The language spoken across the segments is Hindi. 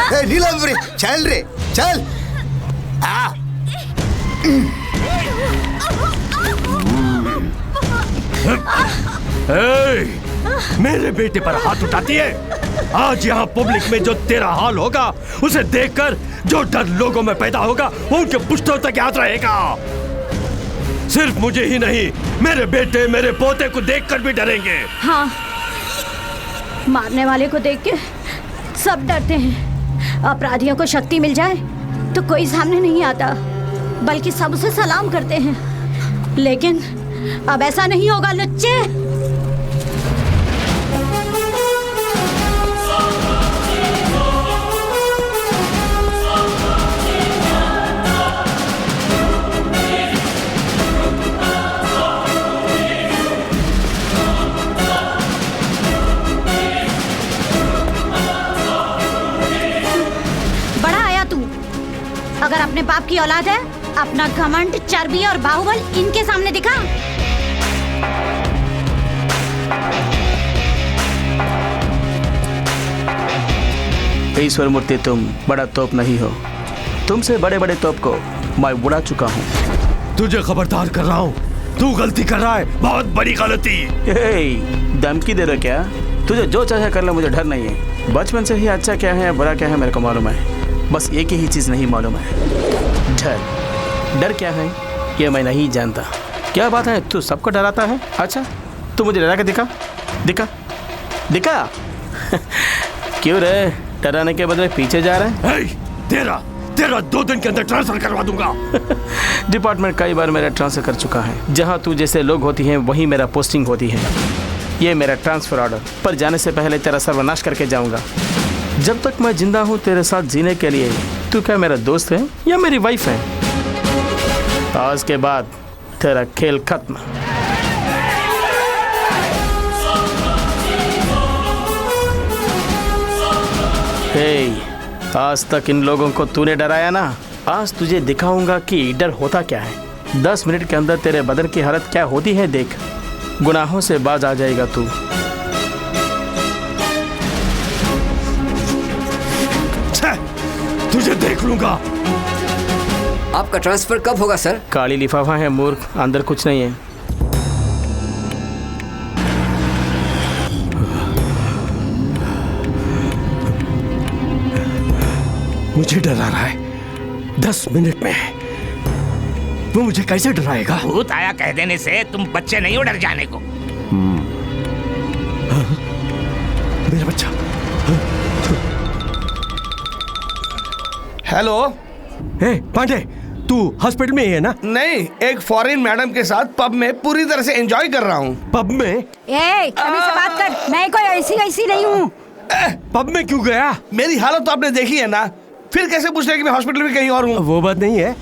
नीलम चल रे चल। मेरे बेटे पर हाथ उठाती है। आज यहाँ पब्लिक में जो तेरा हाल होगा उसे देखकर जो डर लोगों में पैदा होगा वो उनके पुश्तों तक याद रहेगा। सिर्फ मुझे ही नहीं, मेरे बेटे मेरे पोते को देखकर भी डरेंगे। हाँ, मारने वाले को देख के सब डरते हैं। अपराधियों को शक्ति मिल जाए तो कोई सामने नहीं आता, बल्कि सब उसे सलाम करते हैं। लेकिन अब ऐसा नहीं होगा लुच्चे। अगर अपने बाप की औलाद है, अपना घमंड, चर्बी और बाहुबल इनके सामने दिखा। ईश्वर मूर्ति, तुम बड़ा तोप नहीं हो। तुमसे बड़े बड़े तोप को मैं उड़ा चुका हूँ। तुझे खबरदार कर रहा हूँ, तू गलती कर रहा है, बहुत बड़ी गलती। धमकी दे रहे क्या? तुझे जो चाहे कर ले, मुझे डर नहीं है। बचपन से ही अच्छा क्या है या बुरा क्या है मेरे को मालूम है। बस एक ही चीज नहीं मालूम है, डर। डर क्या है ये मैं नहीं जानता। क्या बात है, तू सबको डराता है? अच्छा, तू मुझे डरा के दिखा दिखा दिखा। क्यों रे, डराने के बदले पीछे जा रहा है? तेरा 2 दिन के अंदर ट्रांसफर करवा दूंगा। डिपार्टमेंट कई बार मेरा ट्रांसफर कर चुका है। जहाँ तू जैसे लोग होती हैं वहीं मेरा पोस्टिंग होती है। ये मेरा ट्रांसफर ऑर्डर, पर जाने से पहले तेरा सर्वनाश करके जाऊंगा। जब तक मैं जिंदा हूँ तेरे साथ जीने के लिए तू क्या मेरा दोस्त है या मेरी वाइफ है? आज के बाद तेरा खेल खत्म। आज तक इन लोगों को तूने डराया ना, आज तुझे दिखाऊंगा कि डर होता क्या है। 10 मिनट के अंदर तेरे बदन की हालत क्या होती है देख। गुनाहों से बाज आ जाएगा तू। तुझे देख लूंगा। आपका ट्रांसफर कब होगा सर? काली लिफाफा है मूर्ख, अंदर कुछ नहीं है। मुझे डरा रहा है 10 मिनट में। वो मुझे कैसे डराएगा? भूत आया कह देने से तुम बच्चे नहीं हो डर जाने को। मेरा बच्चा। हेलो। पांडे, तू हॉस्पिटल में ही है ना? नहीं, एक फॉरेन मैडम के साथ पब में पूरी तरह से एंजॉय कर रहा हूँ। पब में? अभी से बात कर, मैं कोई ऐसी नहीं हूँ। पब में क्यों गया? मेरी हालत तो आपने देखी है ना, फिर कैसे पूछ रहे कि मैं हॉस्पिटल में कहीं और हूँ? वो बात नहीं है,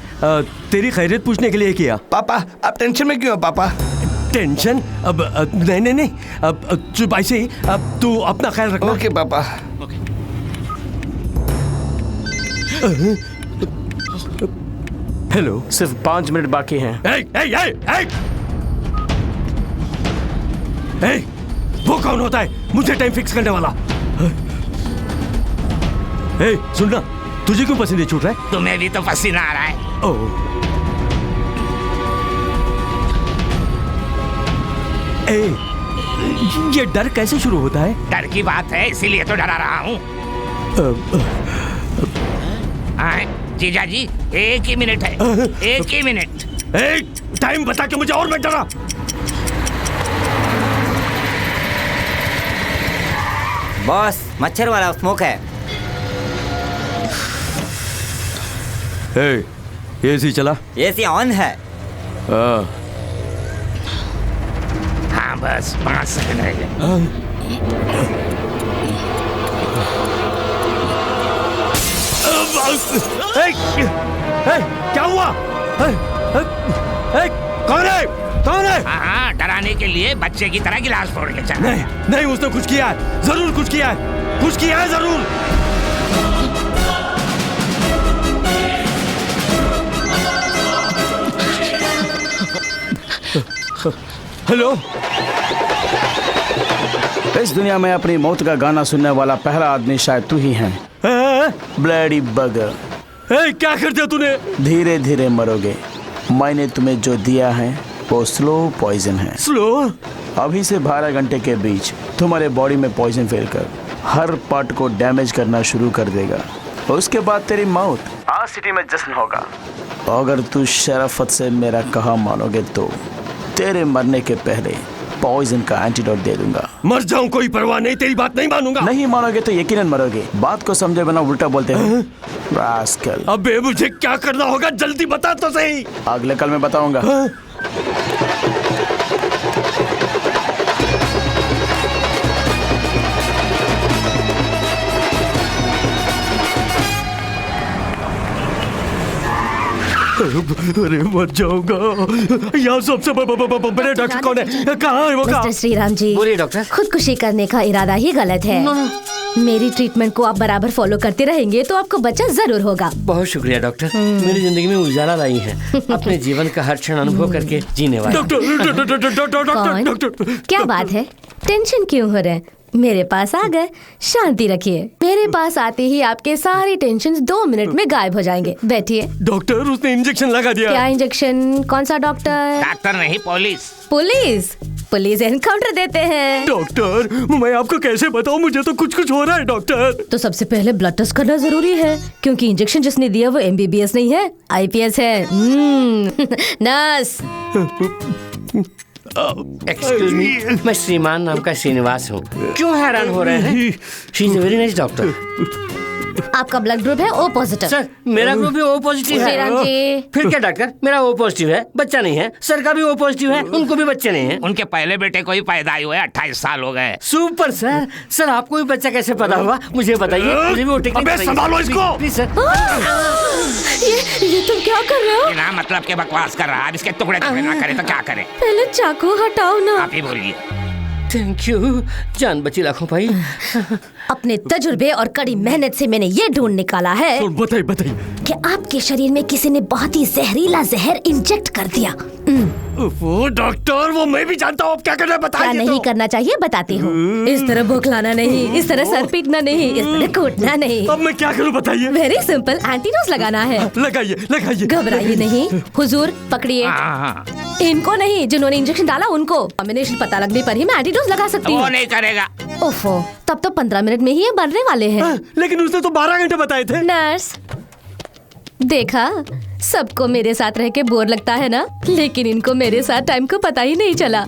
तेरी खैरियत पूछने के लिए किया। पापा, आप टेंशन में क्यों हो पापा? टेंशन? अब नहीं, अब चुप ऐसे ही। अब तू अपना ख्याल रखना। ओके पापा। हेलो, सिर्फ 5 मिनट बाकी हैं। वो कौन होता है मुझे टाइम फिक्स करने वाला? सुनना, तुझे क्यों पसीने छूट रहा है? तुम्हें भी तो पसीना आ रहा है। ये डर कैसे शुरू होता है? डर की बात है इसीलिए तो डरा रहा हूँ। जीजा जी, 1 ही मिनट है, 1 ही मिनट। टाइम बता के मुझे और मत डरा। बॉस, मच्छर वाला स्मोक है। एसी चला? एसी ऑन है। हाँ, बस 5 सेकंड रह गए। क्या हुआ? कौन है? कौन है? हाँ, डराने के लिए बच्चे की तरह गिलास फोड़ के चला। नहीं, उसने कुछ किया है, जरूर कुछ किया है, कुछ किया है जरूर। हेलो। इस दुनिया में अपनी मौत का गाना सुनने वाला पहला आदमी शायद तू ही है। ब्लडी बगर। क्या कर दिया तूने? धीरे धीरे मरोगे। मैंने तुम्हें जो दिया है वो स्लो पॉइजन है। स्लो? अभी से 12 घंटे के बीच तुम्हारे बॉडी में पॉइजन फैलकर हर पार्ट को डैमेज करना शुरू कर देगा। उसके बाद तेरी मौत। आज सिटी में जश्न होगा। अगर तू शराफत से मेरा कहा मानोगे तो तेरे मरने के पहले पॉइजन का एंटीडोट दे दूंगा। मर जाऊं कोई परवाह नहीं, तेरी बात नहीं मानूंगा। नहीं मानोगे तो यकीनन मरोगे। बात को समझे बिना उल्टा बोलते हो। रास्कल। अबे मुझे क्या करना होगा जल्दी बता तो सही। अगले कल में बताऊंगा। अरे मर जाऊंगा। यहाँ सबसे बड़े डॉक्टर कौन है? कहाँ है वो? मिस्टर श्रीराम जी, बोलिए डॉक्टर। खुदकुशी करने का इरादा ही गलत है। मेरी ट्रीटमेंट को आप बराबर फॉलो करते रहेंगे तो आपको बच्चा जरूर होगा। बहुत शुक्रिया डॉक्टर, मेरी जिंदगी में उजाला लाई है। अपने जीवन का हर क्षण अनुभव करके जीने वाले। डॉक्टर क्या बात है, टेंशन क्यों हो रहे हैं? मेरे पास आ गए, शांति रखिए। मेरे पास आते ही आपके सारे टेंशन 2 मिनट में गायब हो जाएंगे। बैठिए। डॉक्टर उसने इंजेक्शन लगा दिया। क्या इंजेक्शन? कौन सा डॉक्टर? डॉक्टर नहीं, पुलिस। पुलिस? पुलिस एनकाउंटर देते हैं। डॉक्टर मैं आपको कैसे बताऊं, मुझे तो कुछ हो रहा है डॉक्टर। तो सबसे पहले ब्लड टेस्ट करना जरूरी है, क्योंकि इंजेक्शन जिसने दिया वो MBBS नहीं है, IPS है। नर्स। एक्सक्यूज मी, मैं श्रीमान नाम का श्रीनिवास हूँ। क्यों हैरान हो रहे हैं? She is very nice doctor. आपका ब्लड ग्रुप है O पॉजिटिव। सर मेरा ग्रुप भी O पॉजिटिव है। श्रीराम जी। फिर क्या डॉक्टर, मेरा O पॉजिटिव है, बच्चा नहीं है। सर का भी O पॉजिटिव है, उनको भी बच्चे नहीं है। उनके पहले बेटे को ही पैदा हुए 28 साल हो गए। Super sir. सर आपको भी बच्चा कैसे पता हुआ, मुझे बताइए। मुझे भी वो टेक्निक अबे संभालो इसको। Please sir. ये तुम क्या कर रहे हो? बिना मतलब के बकवास कर रहा है। अब इसके टुकड़े टुकड़े ना करे तो क्या करे? पहले चाकू हटाओ ना। आप ही बोलिए। थैंक यू, जान बची लाखों भाई। अपने तजुर्बे और कड़ी मेहनत से मैंने ये ढूंढ निकाला है बताइए कि आपके शरीर में किसी ने बहुत ही जहरीला जहर इंजेक्ट कर दिया। वो डॉक्टर, वो मैं भी जानता हूँ। अब क्या करना है बताइए। क्या नहीं करना चाहिए बताती हूँ। इस तरह बौखलाना नहीं, इस तरह सर पीटना नहीं, इस तरह कूटना नहीं। अब मैं क्या करूँ बताइए। वेरी सिंपल, एंटीडोज लगाना है। लगाइए। घबराइए नहीं। हुजूर पकड़िए। इनको नहीं, जिन्होंने इंजेक्शन डाला उनको। कॉम्बिनेशन पता लगने पर ही मैं एंटीडोज लगा सकती हूँ। वो नहीं करेगा। ओफो, तब तो 15 मिनट में ही ये मरने वाले हैं। लेकिन उसने तो 12 घंटे बताए थे। नर्स, देखा, सबको मेरे साथ रह के बोर लगता है ना, लेकिन इनको मेरे साथ टाइम को पता ही नहीं चला।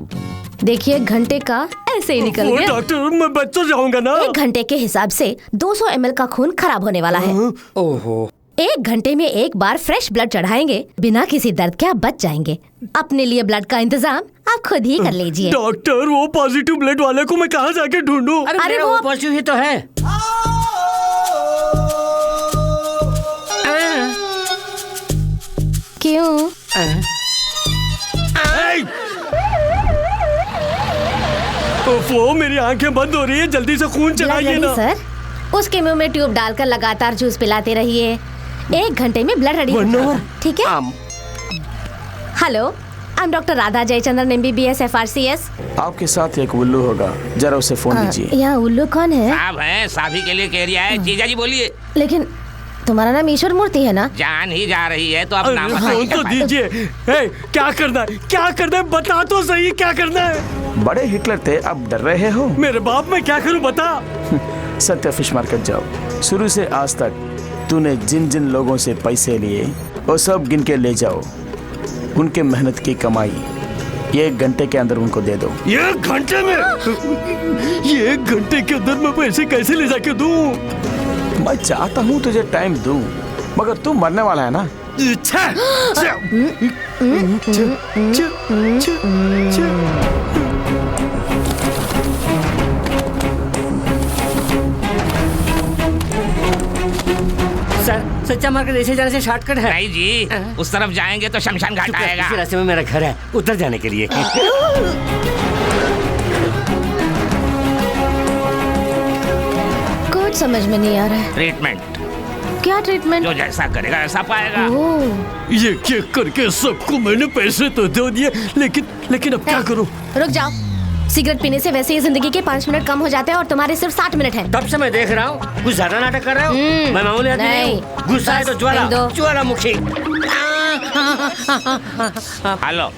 देखिए घंटे का ऐसे ही निकल गया। डॉक्टर मैं बच तो जाऊंगा ना। 1 घंटे के हिसाब से 200 ml का खून खराब होने वाला है। ओहो। 1 घंटे में एक बार फ्रेश ब्लड चढ़ाएंगे, बिना किसी दर्द के आप बच जाएंगे। अपने लिए ब्लड का इंतजाम आप खुद ही कर लीजिए। डॉक्टर वो पॉजिटिव ब्लड वाले को मैं कहाँ जाके ढूंढूं? अरे वो पॉजिटिव ही तो है। क्यों? वो मेरी आंखें बंद हो रही है, जल्दी से खून चलाइए ना। सर, उसके मुंह में ट्यूब डालकर लगातार जूस पिलाते रहिए। 1 घंटे में ब्लड रेडी होगा, ठीक है? Hello, I am doctor Radha Jayachandran MBBS FRCS। आपके साथ एक उल्लू होगा, जरा उसे फोन कीजिए। यहाँ उल्लू कौन है? साहब है, साभी के लिए कह रिया है। जीजा जी बोलिए। लेकिन तुम्हारा नाम ईश्वर मूर्ति है ना? जान ही जा रही है तो अब नाम फोन तो दीजिए। क्या करना है बता तो सही, क्या करना है? बड़े हिटलर थे, अब डर रहे हो? मेरे बाप मैं क्या करूं बता। सत्य फिश मार्केट जाओ। शुरू से आज तक तूने जिन जिन लोगों से पैसे लिए वो सब गिन के ले जाओ। उनके मेहनत की कमाई 1 घंटे के अंदर उनको दे दो। 1 घंटे में? ये 1 घंटे के अंदर मैं पैसे कैसे ले जाके दूं? मैं चाहता हूँ तुझे टाइम दूं, मगर तू मरने वाला है ना। सर, सच्चा मार्केट ऐसे जाने से शॉर्टकट है। नहीं जी, उस तरफ जाएंगे तो शमशान घाट आएगा। इसी रास्ते में मेरा घर है, उधर जाने के लिए। कुछ समझ में नहीं आ रहा है। ट्रीटमेंट। क्या ट्रीटमेंट? जो जैसा करेगा वैसा पाएगा। ये क्या करके सबको मैंने पैसे तो दे दिए, लेकिन अब क्या करूं? रुक जाओ। सिगरेट पीने से वैसे ही जिंदगी के 5 मिनट कम हो जाते हैं और तुम्हारे सिर्फ 60 मिनट हैं। तब से मैं देख रहा हूँ कुछ ज्यादा नाटक कर रहे हो। मैं मामूली आदमी नहीं हूँ। गुस्सा है तो रहने दो। ज्वालामुखी। हेलो।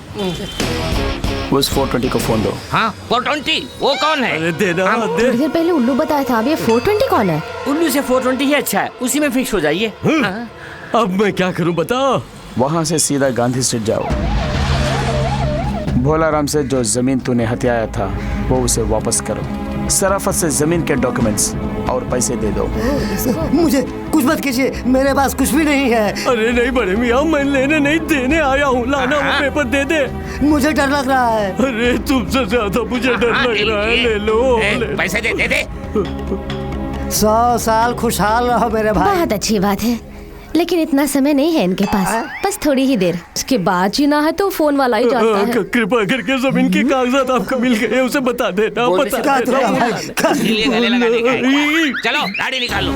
उस 420 को फोन दो। हाँ 420 वो कौन है? अरे देना दे। थोड़ी देर पहले उल्लू बताया था, अब ये 420 कौन है? उल्लू से 420 ही अच्छा है, उसी में फिक्स हो जाइए। अब मैं क्या करूं बता। वहां से सीधा गांधी स्ट्रीट जाओ। भोलाराम से जो जमीन तूने हथियाया था वो उसे वापस करो। सराफत से जमीन के डॉक्यूमेंट्स और पैसे दे दो। मुझे कुछ मत कीजिए, मेरे पास कुछ भी नहीं है। अरे नहीं बड़े मियाँ, मैं लेने नहीं देने आया हूँ। लाना वो पेपर दे दे। मुझे डर लग रहा है। अरे तुमसे ज्यादा मुझे डर लग रहा है। ले लो पैसे दे दे। 100 साल खुशहाल रहो मेरे भाई। बहुत अच्छी बात है, लेकिन इतना समय नहीं है इनके पास, बस थोड़ी ही देर। इसके बाद जीना है तो फोन वाला ही जानता है। कृपा करके जमीन के कागजात आपको मिल गए उसे बता देना। बता देना। इसीलिए गले लगाने का है। चलो गाड़ी निकाल लो।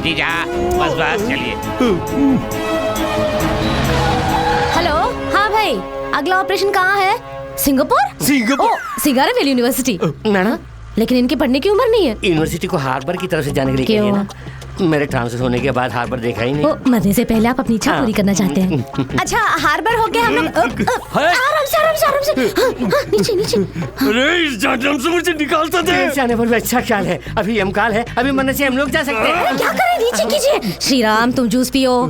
जीजा बस बस चलिए। हेलो, हाँ भाई, अगला ऑपरेशन कहाँ है? सिंगापुर? Singapore university. मैडम, लेकिन इनके पढ़ने की उम्र नहीं है। यूनिवर्सिटी को हार्बर की तरफ से जाने के लिए क्यों? कहिए ना। मेरे ट्रांसफर होने के बाद हार्बर देखा ही नहीं। मरने से पहले आप अपनी इच्छा पूरी करना चाहते हैं। अच्छा, हार्बर हो गया, हम लोग आराम से आराम से आराम से। हाँ, नीचे नीचे। अरे इस जहन्नम से मुझे निकालता थे। जाने पर भी अच्छा ख्याल है, अभी यमकाल है, अभी मरने से हम लोग जा सकते हैं। क्या करें, नीचे कीजिए। श्री राम, तुम जूस पियो।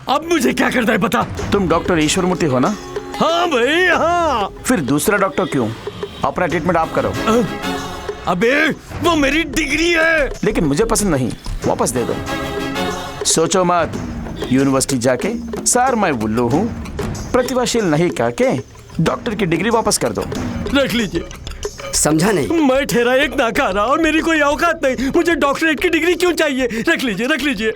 अब मुझे क्या करना है बता। तुम डॉक्टर ईश्वर मूर्ति हो ना? हाँ भाई हाँ। फिर दूसरा डॉक्टर क्यों? अपना ट्रीटमेंट आप करो। अबे वो मेरी डिग्री है। लेकिन मुझे पसंद नहीं, वापस दे दो। सोचो मत, यूनिवर्सिटी जाके सर मैं उल्लू हूँ, प्रतिभाशील नहीं कह के डॉक्टर की डिग्री वापस कर दो। रख लीजिए। समझा नहीं? मैं ठहरा एक नाकारा और मेरी कोई औकात नहीं। मुझे डॉक्टरेट की डिग्री क्यों चाहिए? रख लीजिए रख लीजिए।